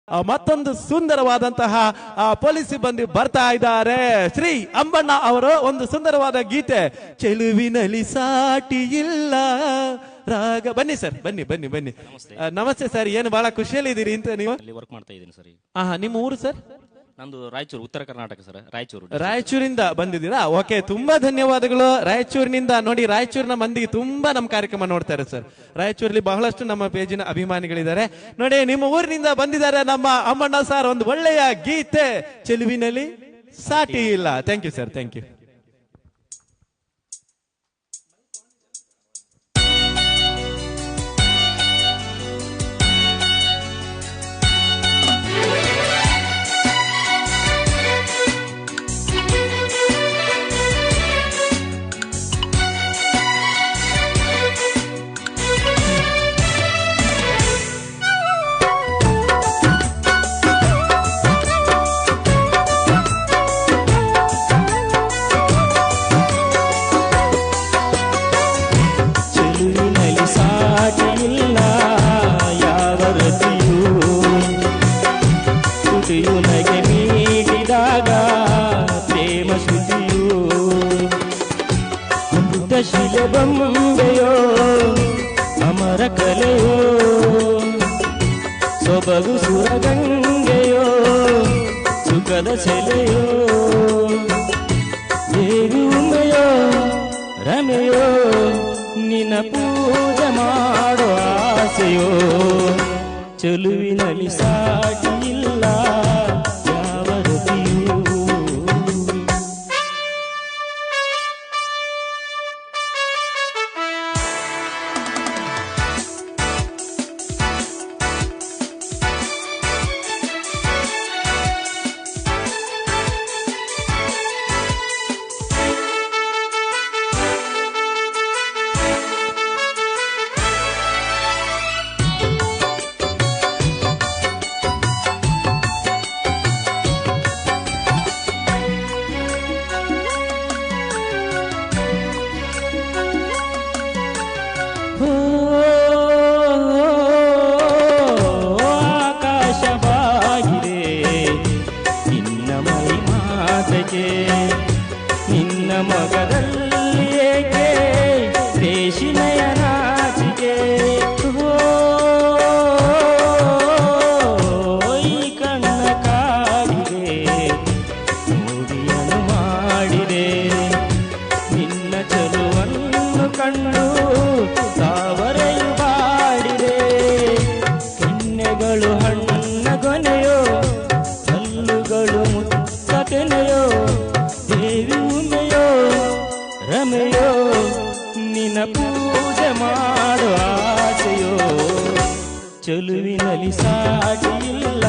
ಮತ್ತೊಂದು ಸುಂದರವಾದಂತಹ ಪೊಲೀಸ್ ಸಿಬ್ಬಂದಿ ಬರ್ತಾ ಇದ್ದಾರೆ. ಶ್ರೀ ಅಂಬಣ್ಣ ಅವರು ಒಂದು ಸುಂದರವಾದ ಗೀತೆ ಚೆಲುವಿನಲ್ಲಿ ಸಾಟಿ ಇಲ್ಲ ರಾಗ. ಬನ್ನಿ ಸರ್, ಬನ್ನಿ ಬನ್ನಿ ಬನ್ನಿ. ನಮಸ್ತೆ ಸರ್, ಏನು ಬಹಳ ಖುಷಿಯಲ್ಲಿ ಇದ್ದೀರಿ ಅಂತ ನೀವು? ವರ್ಕ್ ಮಾಡ್ತಾ ಇದ್ದೀನಿ ಸರ್. ನಿಮ್ಮ ಊರು ಸರ್? ನಂದು ರಾಯಚೂರು, ಉತ್ತರ ಕರ್ನಾಟಕ ಸರ್. ರಾಯಚೂರಿಂದ ಬಂದಿದ್ದೀರಾ? ಓಕೆ, ತುಂಬಾ ಧನ್ಯವಾದಗಳು. ರಾಯಚೂರಿನಿಂದ ನೋಡಿ, ರಾಯಚೂರಿನ ಮಂದಿಗೆ ತುಂಬಾ ನಮ್ಮ ಕಾರ್ಯಕ್ರಮ ನೋಡ್ತಾರೆ ಸರ್. ರಾಯಚೂರಲ್ಲಿ ಬಹಳಷ್ಟು ನಮ್ಮ ಪೇಜಿನ ಅಭಿಮಾನಿಗಳಿದ್ದಾರೆ. ನೋಡಿ, ನಿಮ್ಮ ಊರಿನಿಂದ ಬಂದಿದ್ದಾರೆ ನಮ್ಮ ಅಮ್ಮಣ್ಣ ಸರ್. ಒಂದು ಒಳ್ಳೆಯ ಗೀತೆ ಚೆಲುವಿನಲ್ಲಿ ಸಾಟಿ ಇಲ್ಲ. Thank you sir, thank you. ನಗೆ ನೀಡಿದಾಗ ಪ್ರೇಮ ಶ್ರುತಿಯು ಅಮೃತ ಶಿಲೆ ಬೊಂಬೆಯೋ ಅಮರ ಕಲೆಯೋ ಸೊಬಗು ಸುರಗಂಗೆಯೋ ಸುಖದ ಸೆಲೆಯೋ ದೇವಿ ಉಮೆಯೋ ರಮೆಯೋ ನಿನ್ನ ಪೂಜೆ ಮಾಡೋ ಆಸೆಯೋ ಚೆಲುವಿನಲ್ಲಿ ಸಾಟಿ ಇಲ್ಲ ಯಾವ ರತಿಯೂ. ನಿನ್ನ ಮಗದಲ್ಲಿ ಏಕೆ ರೇಷಿಮೆಯ ನಾಚಿಕೆ ಈ ಕಣ್ಣ ಕಾಡಿದೆ ಮೂಡಿಯನ್ನು ಮಾಡಿದೆ ನಿನ್ನ ಚೆಲುವನ್ನು ಕಂಡು ತಾವರೆಯು ಬಾಡಿದೆ ಕೆನ್ನೆಗಳು ಹಣ್ಣ ಗೊನೆಯೋ ಹಲ್ಲುಗಳು ಮುತ್ತನೆಯೋ ದೇವಿ ಉಮೆಯೋ ರಮೆಯೋ ನಿನ್ನ ಪೂಜೆ ಮಾಡೋ ಆಸೆಯೋ ಚೆಲುವಿನಲ್ಲಿ ಸಾಟಿ ಇಲ್ಲ